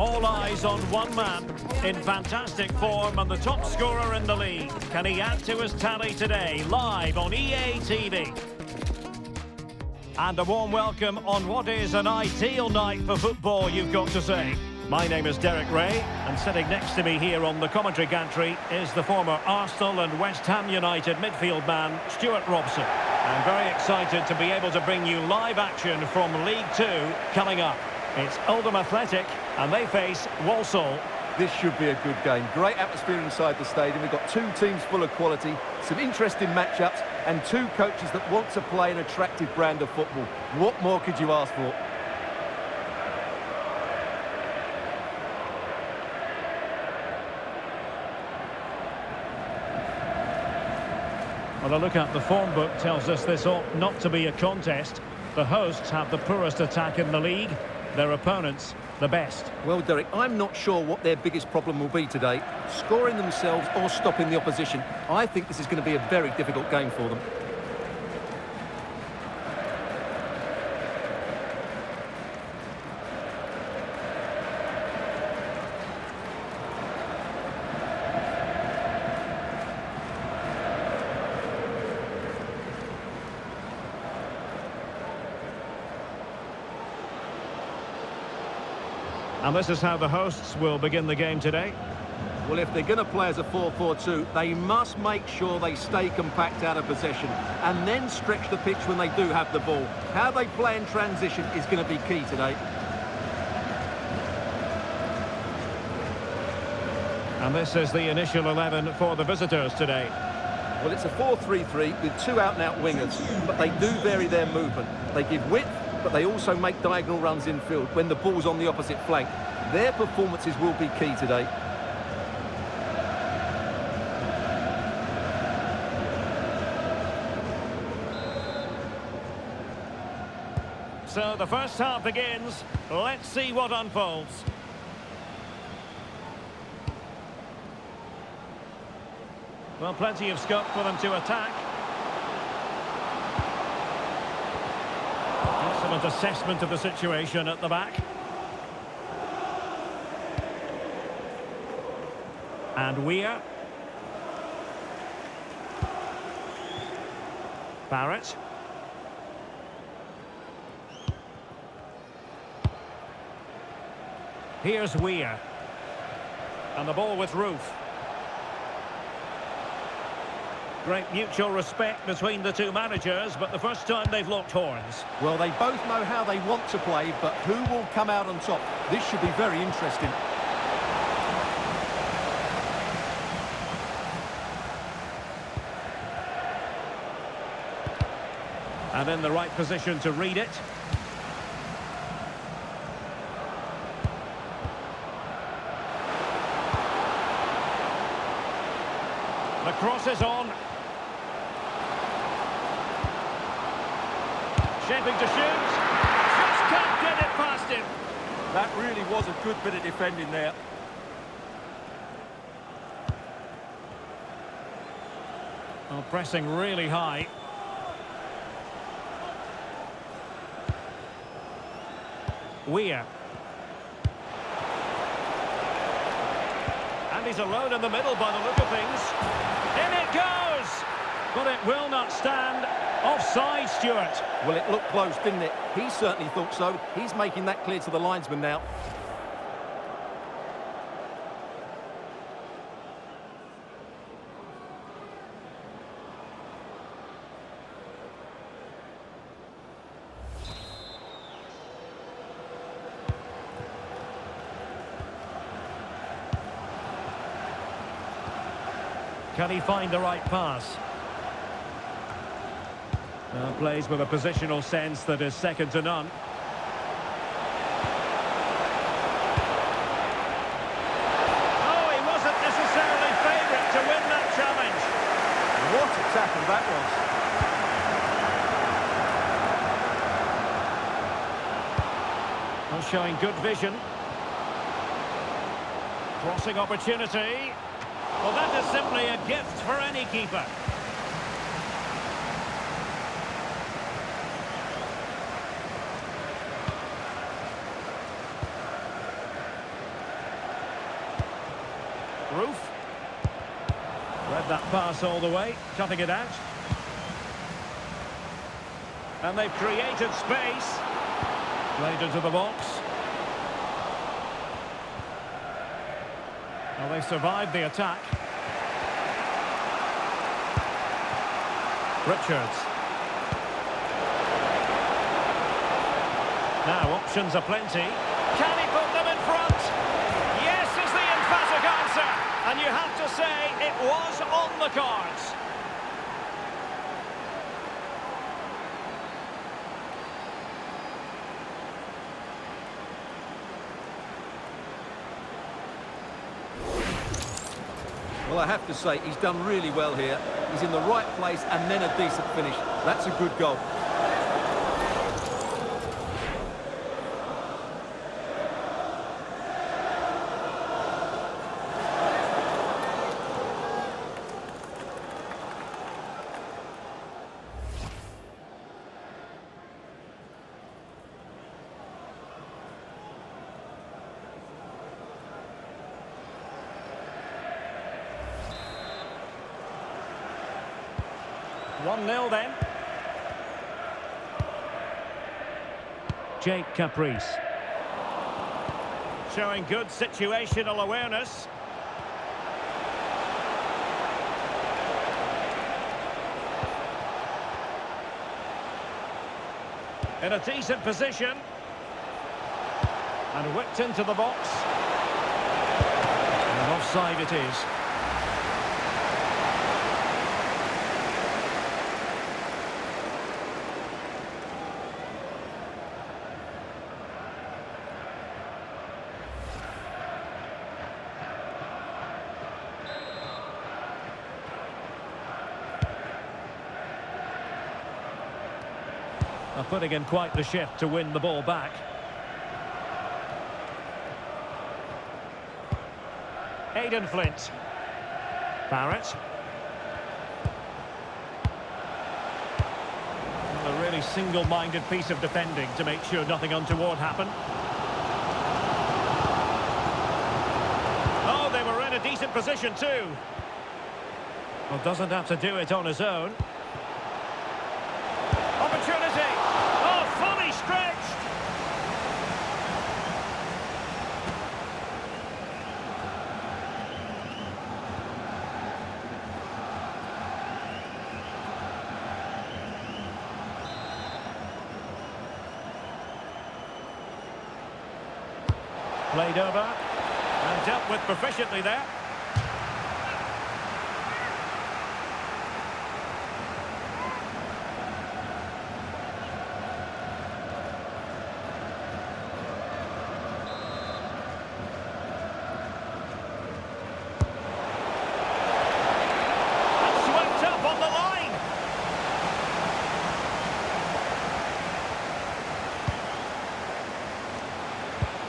All eyes on one man, in fantastic form and the top scorer in the league. Can he add to his tally today, live on EA TV? And a warm welcome on what is an ideal night for football, you've got to say. My name is Derek Ray, and sitting next to me here on the commentary gantry is the former Arsenal and West Ham United midfield man, Stuart Robson. I'm very excited to be able to bring you live action from League Two coming up. It's Oldham Athletic, and they face Walsall. This should be a good game. Great atmosphere inside the stadium. We've got two teams full of quality, some interesting matchups, and two coaches that want to play an attractive brand of football. What more could you ask for? Well, a look at the form book tells us this ought not to be a contest. The hosts have the poorest attack in the league. Their opponents, the best. Well, Derek, I'm not sure what their biggest problem will be today. Scoring themselves or stopping the opposition. I think this is going to be a very difficult game for them. And this is how the hosts will begin the game today. Well, if they're going to play as a 4-4-2, they must make sure they stay compact out of possession and then stretch the pitch when they do have the ball. How they play in transition is going to be key today. And this is the initial 11 for the visitors today. Well, it's a 4-3-3 with two out-and-out wingers, but they do vary their movement. They give width, but they also make diagonal runs infield when the ball's on the opposite flank. Their performances will be key today. So the first half begins. Let's see what unfolds. Well, plenty of scope for them to attack. Excellent assessment of the situation at the back. And Weir. Barrett. Here's Weir. And the ball with Roof. Great mutual respect between the two managers, but the first time they've locked horns. Well, they both know how they want to play, but who will come out on top? This should be very interesting. And in the right position to read it. The cross is on. Shaping to shoot. Just can't get it past him. That really was a good bit of defending there. Oh, pressing really high. Weir. And he's alone in the middle by the look of things. In it goes! But it will not stand. Offside, Stuart. Well, it looked close, didn't it? He certainly thought so. He's making that clear to the linesman now. Can he find the right pass? Plays with a positional sense that is second to none. Oh, he wasn't necessarily favourite to win that challenge. What a tackle that was. Well, showing good vision. Crossing opportunity. Well, that is simply a gift for any keeper. Roof. Read that pass all the way, cutting it out. And they've created space. Played into the box. Well, they survived the attack. Richards. Now, options are plenty. Can he put them in front? Yes is the emphatic answer. And you have to say, it was on the cards. Well, I have to say, he's done really well here. He's in the right place and then a decent finish. That's a good goal. One 0 then. Jake Caprice. Showing good situational awareness. In a decent position. And whipped into the box. And offside it is. Putting in quite the shift to win the ball back. Aidan Flint. Barrett. A really single-minded piece of defending to make sure nothing untoward happened. Oh, they were in a decent position too. Well, doesn't have to do it on his own. Opportunity! Oh, fully stretched! Played over and dealt with proficiently there.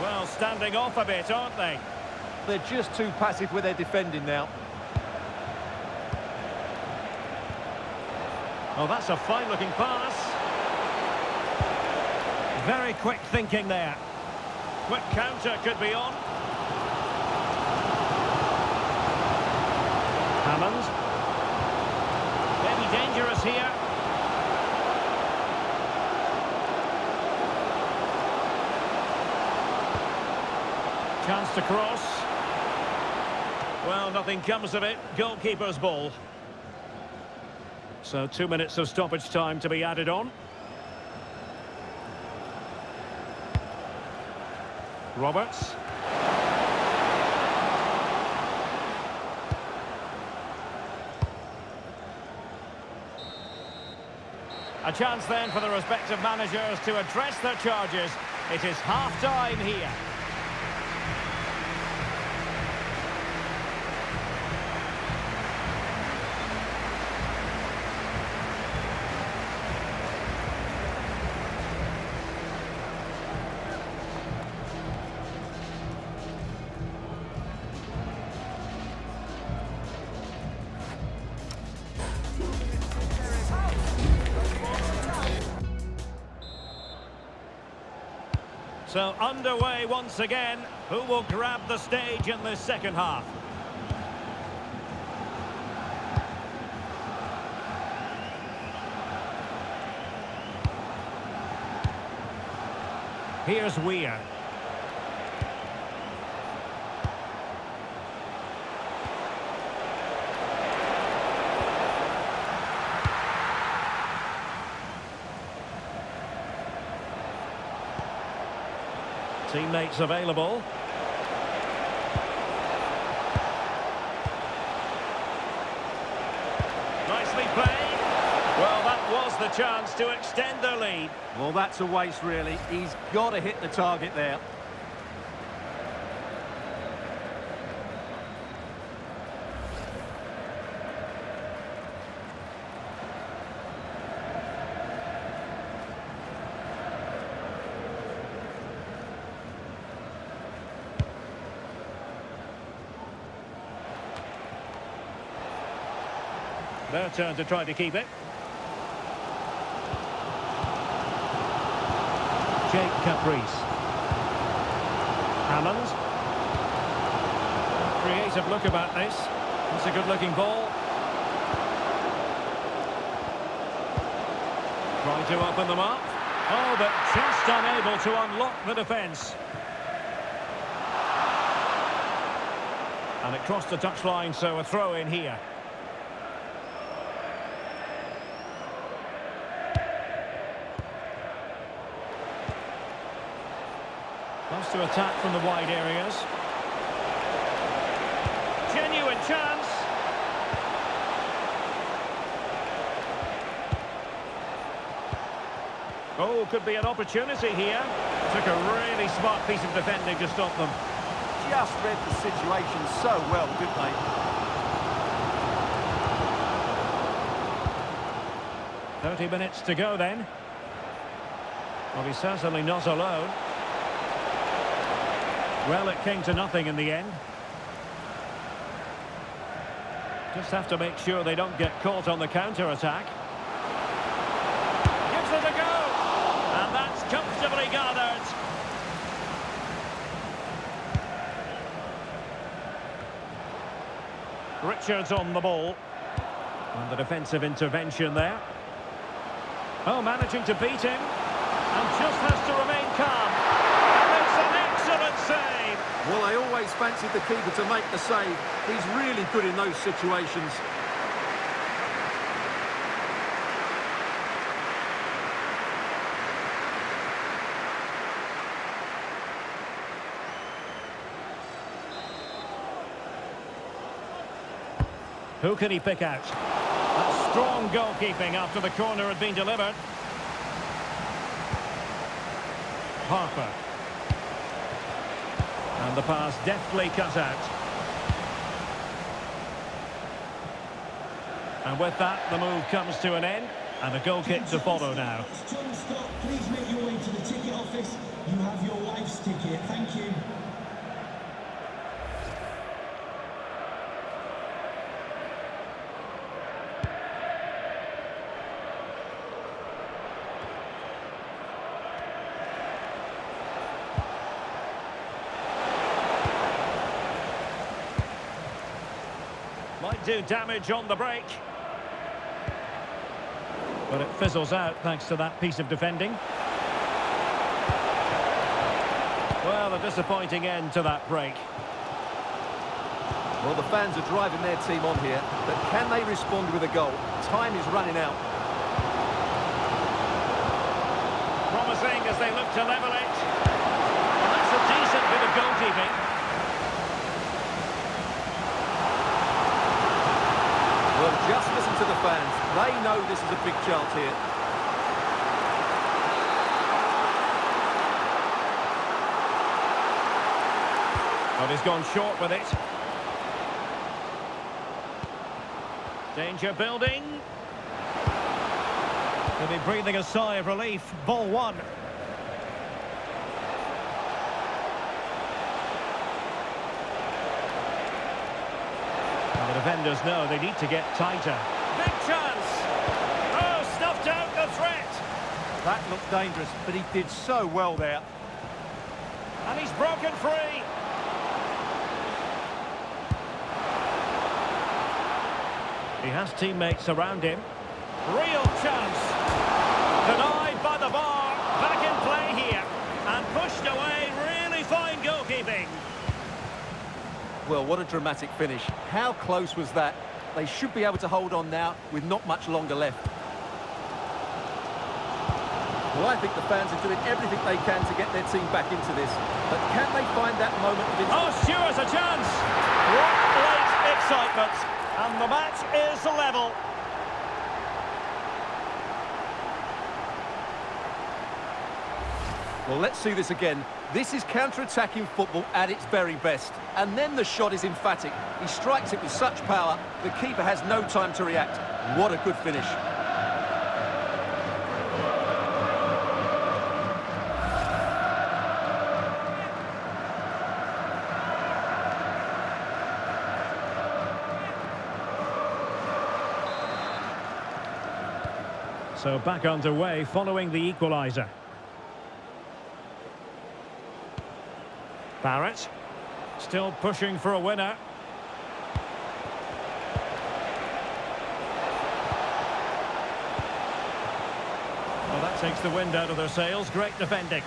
Well, standing off a bit, aren't they? They're just too passive with their defending now. Oh, that's a fine-looking pass. Very quick thinking there. Quick counter could be on. Hammond. Maybe dangerous here. Chance to cross. Well, nothing comes of it. Goalkeeper's ball. So 2 minutes of stoppage time to be added on. Roberts. A chance then for the respective managers to address their charges. It is half-time here. So underway once again. Who will grab the stage in this second half? Here's Weir. Teammates available. Nicely played. Well, that was the chance to extend their lead. Well, that's a waste, really. He's got to hit the target there. Their turn to try to keep it. Jake Caprice. Hammond. Creative look about this. It's a good-looking ball. Trying to open them up. Oh, but just unable to unlock the defence. And it crossed the touchline, so a throw in here. Wants to attack from the wide areas. Genuine chance. Oh, could be an opportunity here. Took a really smart piece of defending to stop them. Just read the situation so well, didn't they? 30 minutes to go then. Well, he's certainly not alone. Well, it came to nothing in the end. Just have to make sure they don't get caught on the counter-attack. Gives it a go! And that's comfortably gathered. Richards on the ball. And the defensive intervention there. Oh, managing to beat him. And just has to remain calm. And it's an excellent save. Well, I always fancied the keeper to make the save. He's really good in those situations. Who can he pick out? That's strong goalkeeping after the corner had been delivered. Harper. And the pass deftly cut out. And with that, the move comes to an end. And a goal kick to follow now. John Scott, please make your way to the ticket office. You have your wife's ticket. Thank you. Might do damage on the break. But it fizzles out thanks to that piece of defending. Well, a disappointing end to that break. Well, the fans are driving their team on here, but can they respond with a goal? Time is running out. Promising as they look to level it. And that's a decent bit of goalkeeping. Well, just listen to the fans. They know this is a big chance here. But he's gone short with it. Danger building. They'll be breathing a sigh of relief. Ball one. And the defenders know they need to get tighter. Big chance! Oh, snuffed out the threat! That looked dangerous, but he did so well there. And he's broken free! He has teammates around him. Real chance! Denied by the bar. Back in play here. And pushed away, really fine goalkeeping. Well, what a dramatic finish. How close was that? They should be able to hold on now with not much longer left. Well, I think the fans are doing everything they can to get their team back into this. But can they find that moment of... Oh, Stewart's a chance! What late excitement! And the match is level. Well, let's see this again. This is counter-attacking football at its very best. And then the shot is emphatic. He strikes it with such power, the keeper has no time to react. What a good finish. So back underway following the equaliser. Barrett, still pushing for a winner. Well, that takes the wind out of their sails. Great defending.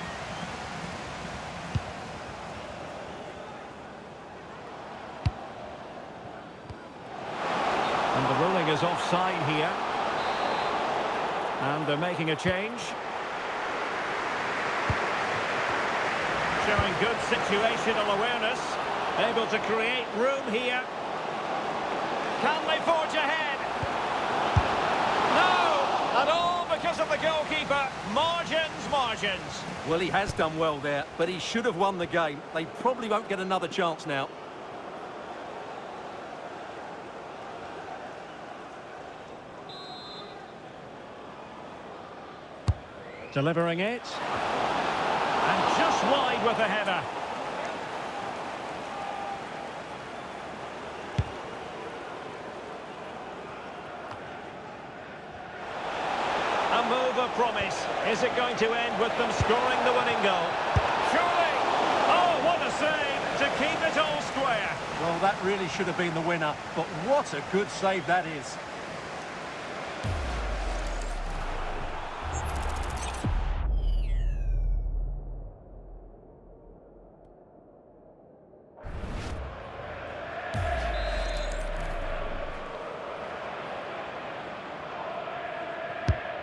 And the ruling is offside here. And they're making a change. Showing good situational awareness. Able to create room here. Can they forge ahead? No! And all because of the goalkeeper. Margins. Well, he has done well there, but he should have won the game. They probably won't get another chance now. Delivering it. And just wide with the header. A move of promise. Is it going to end with them scoring the winning goal? Surely! Oh, what a save to keep it all square. Well, that really should have been the winner, but what a good save that is.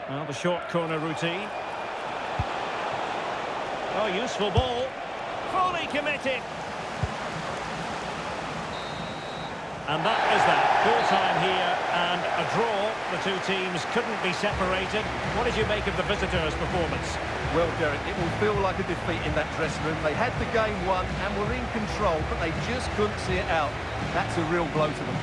Well, the short corner routine. Oh, useful ball. Fully committed. And that is that. Full time here and a draw. The two teams couldn't be separated. What did you make of the visitors' performance? Well, Derek, it will feel like a defeat in that dressing room. They had the game won and were in control, but they just couldn't see it out. That's a real blow to them.